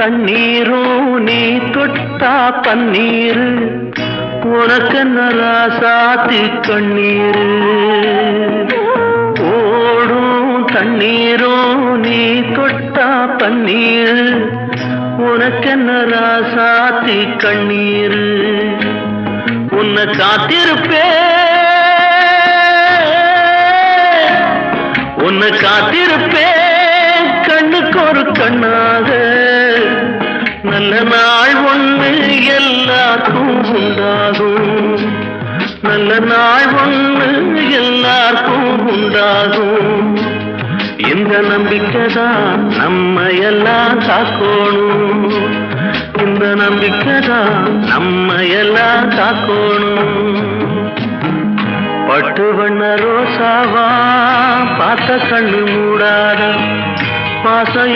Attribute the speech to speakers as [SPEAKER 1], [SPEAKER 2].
[SPEAKER 1] தண்ணீரும் நீ தொட்டா பன்னீரு உனக்கென்ன ராசாத்தி கண்ணீரு ஓடும் தண்ணீரும் நீ தொட்டா பன்னீரு உனக்கென்ன ராசாத்தி கண்ணீரு உன்னை காத்திருப்பேன் கண்ணுக்கு ஒரு கண்ணாக நல்ல நாள் ஒன்று எல்லாருக்கும் உண்டாகும் நல்ல நாள் ஒன்று எல்லாருக்கும் உண்டாகும் இந்த நம்பிக்கைதான் நம்ம எல்லாம் காக்கணும் இந்த நம்பிக்கைதான் நம்ம எல்லாம் காக்கணும் பட்டு வண்ண ரோசாவா பார்த்த கண்ணு மூடாத பாசம்